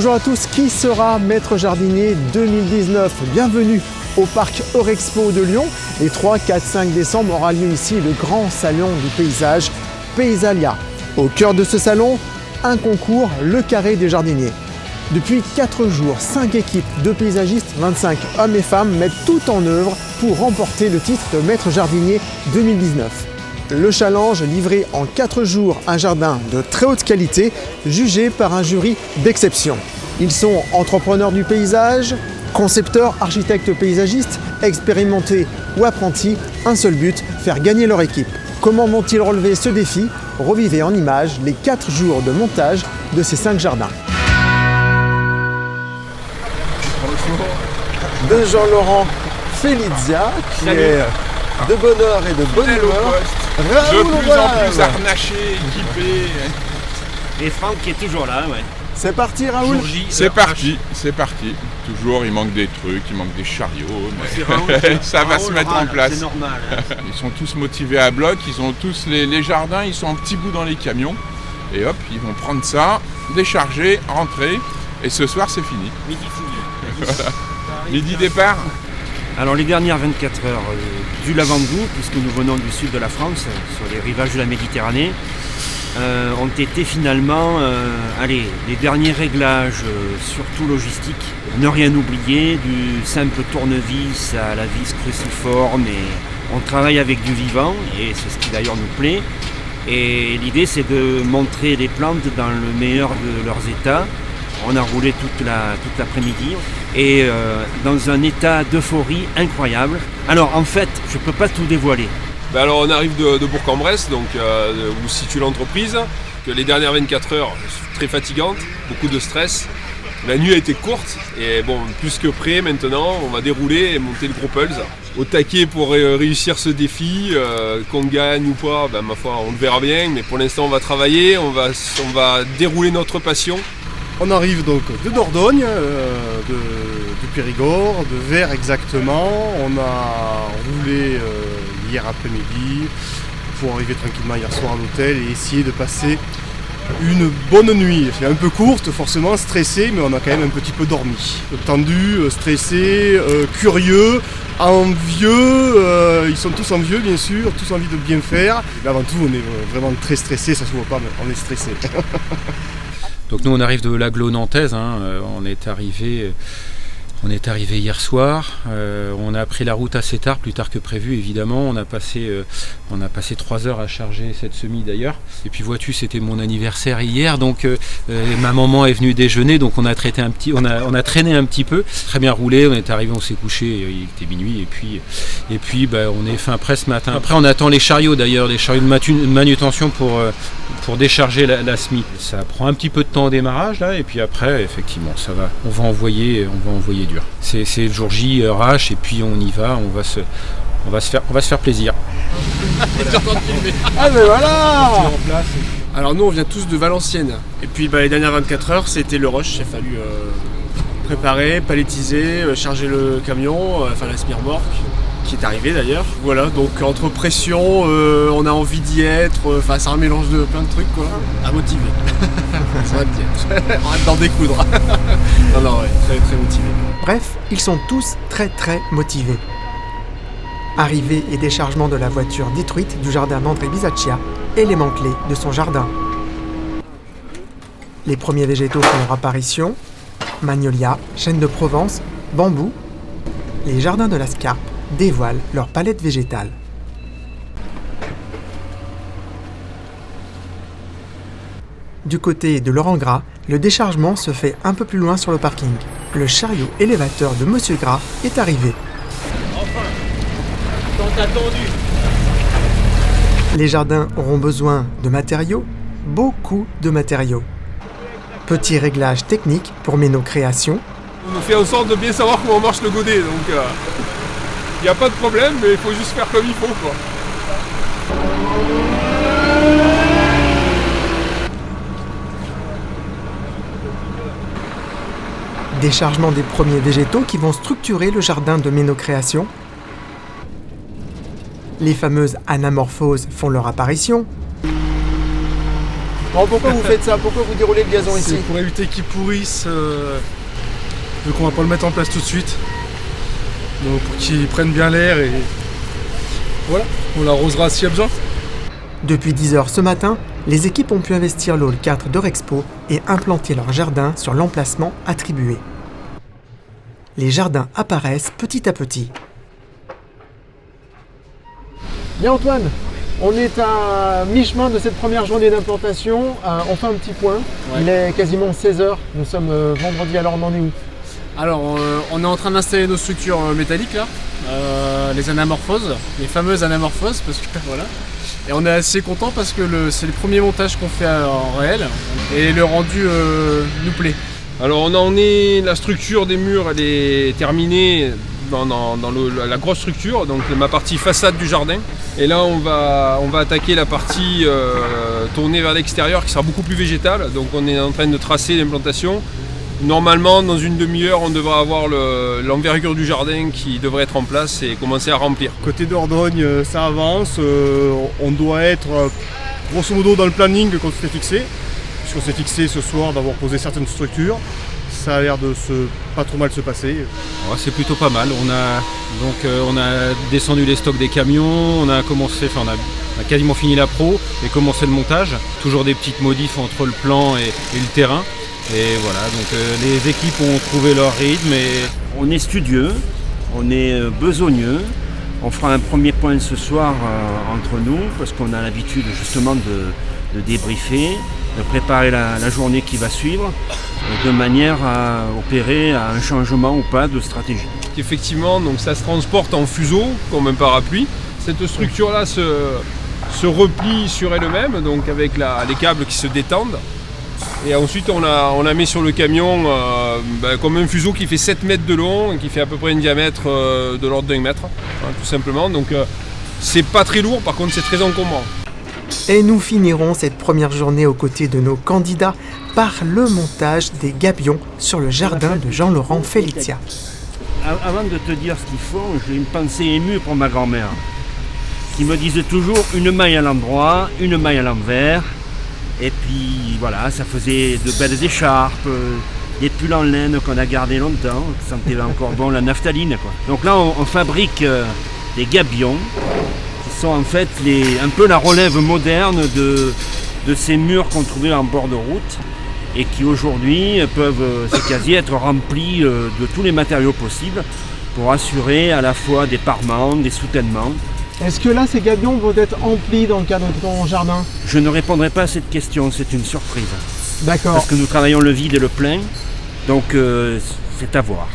Bonjour à tous, qui sera maître jardinier 2019? Bienvenue au parc Eurexpo de Lyon. Les 3, 4, 5 décembre aura lieu ici le grand salon du paysage, Paysalia. Au cœur de ce salon, un concours, le carré des jardiniers. Depuis 4 jours, 5 équipes de paysagistes, 25 hommes et femmes, mettent tout en œuvre pour remporter le titre de maître jardinier 2019. Le challenge, livré en 4 jours un jardin de très haute qualité, jugé par un jury d'exception. Ils sont entrepreneurs du paysage, concepteurs, architectes paysagistes, expérimentés ou apprentis. Un seul but, faire gagner leur équipe. Comment vont-ils relever ce défi? Revivez en images les 4 jours de montage de ces 5 jardins. De Jean-Laurent Felizia, qui est de bonheur et de bonne humeur. De plus en plus harnaché, équipé. Et Franck qui est toujours là, ouais. C'est parti Raoul. C'est parti. Toujours il manque des trucs, il manque des chariots, mais ça va se mettre en place. C'est normal. Ils sont tous motivés à bloc, ils ont tous les jardins, ils sont en petits bouts dans les camions. Et hop, ils vont prendre ça, décharger, rentrer, et ce soir c'est fini. Midi fini. Voilà. Midi départ. Alors les dernières 24 heures du Lavandou, puisque nous venons du sud de la France, sur les rivages de la Méditerranée, ont été finalement les derniers réglages, surtout logistiques. Ne rien oublier, du simple tournevis à la vis cruciforme, et on travaille avec du vivant, et c'est ce qui d'ailleurs nous plaît. Et l'idée c'est de montrer les plantes dans le meilleur de leurs états. On a roulé toute l'après-midi et dans un état d'euphorie incroyable. Alors en fait, je ne peux pas tout dévoiler. Alors on arrive de Bourg-en-Bresse, donc où se situe l'entreprise. Que les dernières 24 heures sont très fatigantes, beaucoup de stress. La nuit a été courte et bon, plus que prêt maintenant, on va dérouler et monter le gros pulse. Au taquet pour réussir ce défi, qu'on gagne ou pas, ma foi on le verra bien, mais pour l'instant on va travailler, on va dérouler notre passion. On arrive donc de Dordogne, du Périgord, de Vers exactement. On a roulé hier après-midi pour arriver tranquillement hier soir à l'hôtel et essayer de passer une bonne nuit. C'est un peu courte, forcément stressé, mais on a quand même un petit peu dormi. Tendu, stressé, curieux, envieux. Ils sont tous envieux bien sûr, tous envie de bien faire. Mais avant tout, on est vraiment très stressé, ça se voit pas, mais on est stressé. Donc nous on arrive de l'Agglo nantaise, on est arrivé hier soir, on a pris la route assez tard, plus tard que prévu évidemment, on a passé 3 heures à charger cette semi d'ailleurs. Et puis vois-tu, c'était mon anniversaire hier, donc ma maman est venue déjeuner, donc on a traîné un petit peu, très bien roulé, on est arrivé, on s'est couché, il était minuit et puis on est fin prêt ce matin. Après on attend les chariots d'ailleurs, les chariots de manutention pour décharger la SMI. Ça prend un petit peu de temps au démarrage là, et puis après effectivement ça va, on va envoyer dur. C'est le jour J, RH, et puis on y va, on va se faire plaisir. Ah mais voilà. Alors nous on vient tous de Valenciennes, et puis les dernières 24 heures c'était le rush, il a fallu préparer, palettiser, charger le camion, la semi-remorque, qui est arrivé d'ailleurs. Voilà, donc entre pression, on a envie d'y être, c'est un mélange de plein de trucs quoi, à motiver. Ça va bien, on va d'en découdre. Non, ouais, très très motivé. Bref, ils sont tous très motivés. Arrivée et déchargement de la voiture détruite du jardin d'André Bisaccia, élément clé de son jardin. Les premiers végétaux font leur apparition, magnolia, chêne de Provence, bambou. Les jardins de la Scarpe dévoilent leur palette végétale. Du côté de Laurent Gras, le déchargement se fait un peu plus loin sur le parking. Le chariot élévateur de Monsieur Gras est arrivé. Enfin, tant attendu. Les jardins auront besoin de matériaux, beaucoup de matériaux. Petit réglage technique pour Méno Création. On fait en sorte de bien savoir comment marche le godet, donc il n'y a pas de problème, mais il faut juste faire comme il faut quoi. Déchargement des premiers végétaux qui vont structurer le jardin de Méno Création. Les fameuses anamorphoses font leur apparition. Bon, pourquoi vous faites ça? Pourquoi vous déroulez le gazon ici? C'est pour éviter qu'il pourrisse, donc on va pas le mettre en place tout de suite. Donc pour qu'il prenne bien l'air et voilà, on l'arrosera s'il y a besoin. Depuis 10h ce matin, les équipes ont pu investir le hall 4 d'Eurexpo et implanter leur jardin sur l'emplacement attribué. Les jardins apparaissent petit à petit. Bien Antoine, on est à mi-chemin de cette première journée d'implantation. On fait un petit point. Ouais. Il est quasiment 16h. Nous sommes vendredi, alors on en est où? Alors, on est en train d'installer nos structures métalliques là, les anamorphoses, les fameuses anamorphoses, parce que voilà. Et on est assez content parce que c'est le premier montage qu'on fait en réel et le rendu nous plaît. Alors on en est, la structure des murs elle est terminée dans la grosse structure, donc ma partie façade du jardin. Et là on va attaquer la partie tournée vers l'extérieur qui sera beaucoup plus végétale. Donc on est en train de tracer l'implantation. Normalement dans une demi-heure on devra avoir l'envergure du jardin qui devrait être en place et commencer à remplir. Côté Dordogne, ça avance, on doit être grosso modo dans le planning qu'on s'était fixé, puisqu'on s'est fixé ce soir d'avoir posé certaines structures. Ça a l'air de pas trop mal se passer. Ouais, c'est plutôt pas mal. On a descendu les stocks des camions, on a quasiment fini la pro et commencé le montage. Toujours des petites modifs entre le plan et le terrain. Et voilà, donc les équipes ont trouvé leur rythme. On est studieux, on est besogneux. On fera un premier point ce soir entre nous parce qu'on a l'habitude justement de débriefer, de préparer la journée qui va suivre de manière à opérer à un changement ou pas de stratégie. Effectivement, donc ça se transporte en fuseau comme un parapluie. Cette structure-là se replie sur elle-même, donc avec les câbles qui se détendent. Et ensuite on la met sur le camion comme un fuseau qui fait 7 mètres de long et qui fait à peu près un diamètre de l'ordre d'1 mètre, tout simplement. Donc c'est pas très lourd, par contre c'est très encombrant. Et nous finirons cette première journée aux côtés de nos candidats par le montage des gabions sur le jardin de Jean-Laurent Felicia. Avant de te dire ce qu'ils font, j'ai une pensée émue pour ma grand-mère qui me disait toujours une maille à l'endroit, une maille à l'envers. Et puis voilà, ça faisait de belles écharpes, des pulls en laine qu'on a gardés longtemps, qui sentaient encore bon la naphtaline, quoi. Donc là on fabrique des gabions qui sont en fait un peu la relève moderne de ces murs qu'on trouvait en bord de route et qui aujourd'hui peuvent c'est quasi être remplis de tous les matériaux possibles pour assurer à la fois des parements, des soutènements. Est-ce que là, ces gabions vont être emplis dans le cadre de ton jardin? Je ne répondrai pas à cette question, c'est une surprise. D'accord. Parce que nous travaillons le vide et le plein, donc c'est à voir.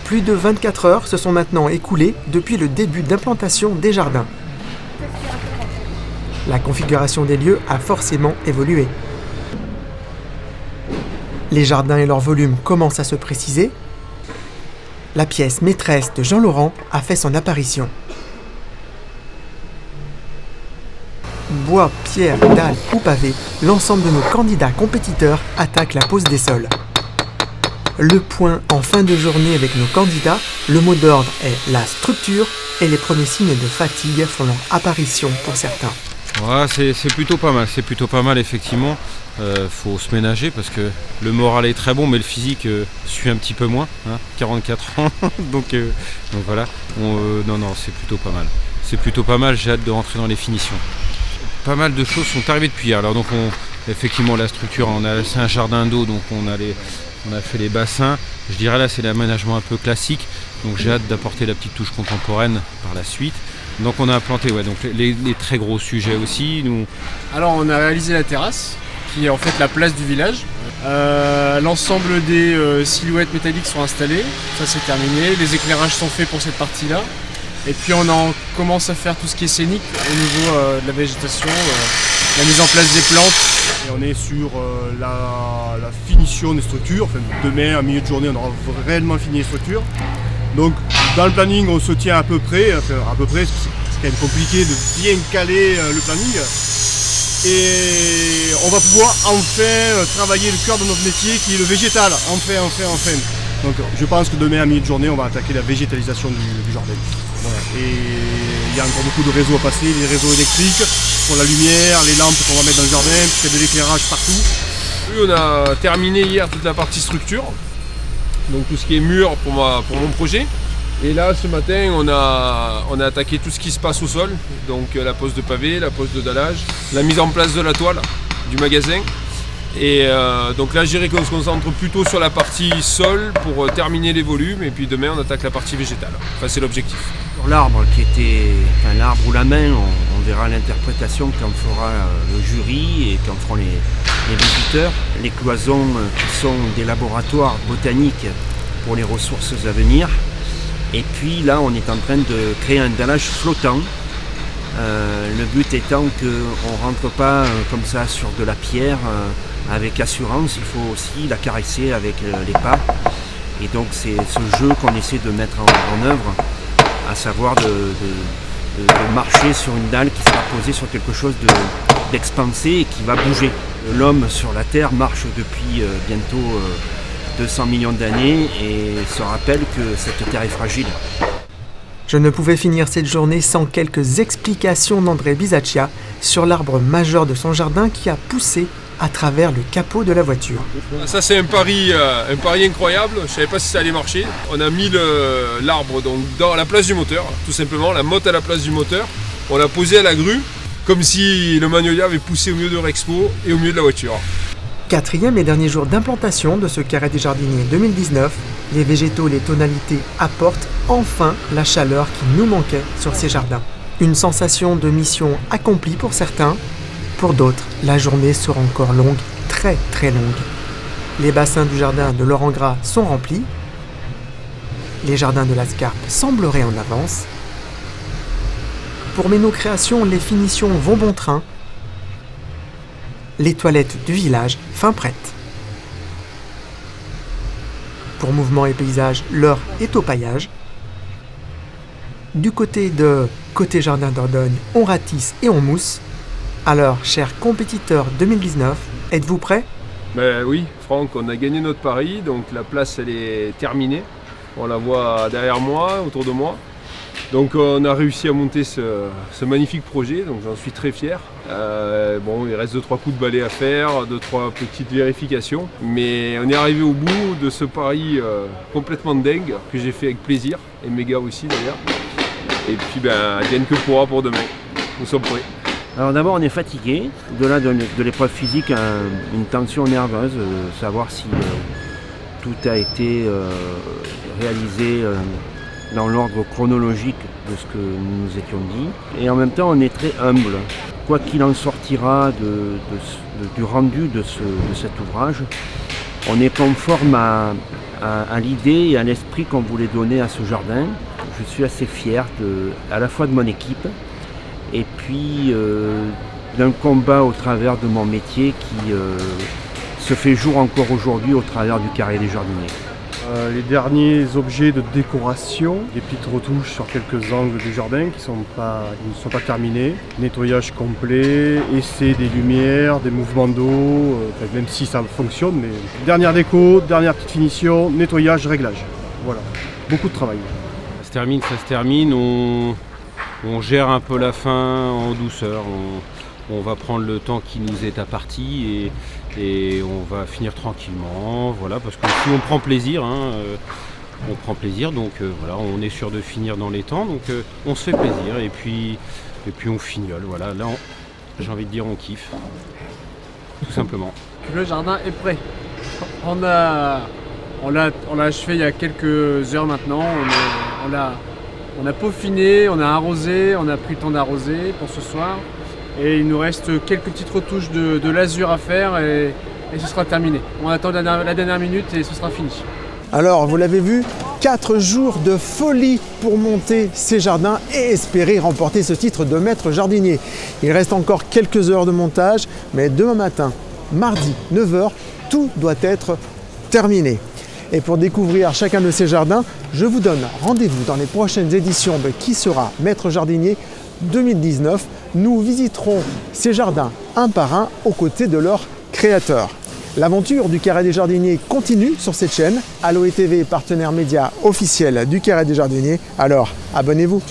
Plus de 24 heures se sont maintenant écoulées depuis le début d'implantation des jardins. La configuration des lieux a forcément évolué. Les jardins et leur volume commencent à se préciser. La pièce maîtresse de Jean-Laurent a fait son apparition. Bois, pierre, dalles ou pavés, l'ensemble de nos candidats compétiteurs attaquent la pose des sols. Le point en fin de journée avec nos candidats, le mot d'ordre est la structure et les premiers signes de fatigue font leur apparition pour certains. Ouais, c'est plutôt pas mal effectivement. Faut se ménager parce que le moral est très bon mais le physique suit un petit peu moins, 44 ans, donc voilà. Non, c'est plutôt pas mal. C'est plutôt pas mal, j'ai hâte de rentrer dans les finitions. Pas mal de choses sont arrivées depuis. Alors donc effectivement la structure, c'est un jardin d'eau, donc on a fait les bassins. Je dirais là c'est l'aménagement un peu classique, donc j'ai hâte d'apporter la petite touche contemporaine par la suite. Donc on a implanté donc les très gros sujets aussi. Alors on a réalisé la terrasse, qui est en fait la place du village. L'ensemble des silhouettes métalliques sont installées, ça c'est terminé. Les éclairages sont faits pour cette partie-là. Et puis on commence à faire tout ce qui est scénique au niveau de la végétation, la mise en place des plantes. Et on est sur la finition des structures. Enfin, demain, à milieu de journée, on aura réellement fini les structures. Donc dans le planning, on se tient à peu près, c'est quand même compliqué de bien caler le planning. Et on va pouvoir enfin travailler le cœur de notre métier qui est le végétal, enfin. Donc je pense que demain à milieu de journée, on va attaquer la végétalisation du jardin. Voilà. Et Il y a encore beaucoup de réseaux à passer, les réseaux électriques, pour la lumière, les lampes qu'on va mettre dans le jardin, puis il y a de l'éclairage partout. Oui, on a terminé hier toute la partie structure, donc tout ce qui est mur pour mon projet. Et là, ce matin, on a attaqué tout ce qui se passe au sol, donc la pose de pavé, la pose de dallage, la mise en place de la toile du magasin. Et donc là, je dirais qu'on se concentre plutôt sur la partie sol pour terminer les volumes, et puis demain, on attaque la partie végétale. Enfin, c'est l'objectif. Sur l'arbre qui était, enfin, l'arbre ou la main, on verra l'interprétation qu'en fera le jury et qu'en feront les visiteurs. Les cloisons qui sont des laboratoires botaniques pour les ressources à venir. Et puis là, on est en train de créer un dallage flottant. Le but étant qu'on ne rentre pas comme ça sur de la pierre avec assurance, il faut aussi la caresser avec les pas. Et donc c'est ce jeu qu'on essaie de mettre en œuvre, à savoir de marcher sur une dalle qui sera posée sur quelque chose d'expansé et qui va bouger. L'homme sur la Terre marche depuis bientôt 200 millions d'années et se rappelle que cette Terre est fragile. Je ne pouvais finir cette journée sans quelques explications d'André Bisaccia sur l'arbre majeur de son jardin qui a poussé à travers le capot de la voiture. Ça, c'est un pari incroyable. Je ne savais pas si ça allait marcher. On a mis l'arbre donc dans la place du moteur, tout simplement, la motte à la place du moteur. On l'a posé à la grue, comme si le magnolia avait poussé au milieu de Rexpo et au milieu de la voiture. 4e et dernier jour d'implantation de ce carré des jardiniers 2019, les végétaux et les tonalités apportent enfin la chaleur qui nous manquait sur ces jardins. Une sensation de mission accomplie pour certains, pour d'autres, la journée sera encore longue, très très longue. Les bassins du jardin de Laurent Gras sont remplis, les jardins de la Scarpe sembleraient en avance. Pour Méno Création, les finitions vont bon train. Les toilettes du village fin prêtes. Pour Mouvement et Paysage, l'heure est au paillage. Du côté Jardin d'Ordogne, on ratisse et on mousse. Alors, chers compétiteurs 2019, êtes-vous prêts ? Ben oui, Franck, on a gagné notre pari, donc la place elle est terminée. On la voit derrière moi, autour de moi. Donc on a réussi à monter ce magnifique projet, donc j'en suis très fier. Bon, il reste 2-3 coups de balai à faire, 2-3 petites vérifications, mais on est arrivé au bout de ce pari complètement dingue que j'ai fait avec plaisir, et mes gars aussi d'ailleurs. Et puis ben, gagne que pourra pour demain. Nous sommes prêts. Alors d'abord on est fatigué, au-delà de l'épreuve physique, une tension nerveuse, savoir si tout a été réalisé dans l'ordre chronologique de ce que nous nous étions dit. Et en même temps, on est très humble. Quoi qu'il en sortira du rendu de cet ouvrage, on est conforme à l'idée et à l'esprit qu'on voulait donner à ce jardin. Je suis assez fier à la fois de mon équipe et puis d'un combat au travers de mon métier qui se fait jour encore aujourd'hui au travers du carré des jardiniers. Les derniers objets de décoration, des petites retouches sur quelques angles du jardin qui ne sont pas terminés, nettoyage complet, essai des lumières, des mouvements d'eau, même si ça fonctionne, mais dernière déco, dernière petite finition, nettoyage, réglage. Voilà, beaucoup de travail. Ça se termine, on gère un peu la fin en douceur, on va prendre le temps qui nous est imparti et on va finir tranquillement, voilà, parce que si on prend plaisir, on prend plaisir, donc voilà, on est sûr de finir dans les temps, donc on se fait plaisir et puis on fignole, voilà, là j'ai envie de dire on kiffe, tout simplement. Le jardin est prêt. On l'a achevé il y a quelques heures maintenant, on a peaufiné, on a arrosé, on a pris le temps d'arroser pour ce soir. Et il nous reste quelques petites retouches de lasure à faire et ce sera terminé. On attend la dernière minute et ce sera fini. Alors, vous l'avez vu, 4 jours de folie pour monter ces jardins et espérer remporter ce titre de maître jardinier. Il reste encore quelques heures de montage, mais demain matin, mardi 9h, tout doit être terminé. Et pour découvrir chacun de ces jardins, je vous donne rendez-vous dans les prochaines éditions de Qui sera maître jardinier 2019. Nous visiterons ces jardins un par un aux côtés de leurs créateurs. L'aventure du Carré des Jardiniers continue sur cette chaîne. Aloe TV, partenaire média officiel du Carré des Jardiniers. Alors, abonnez-vous.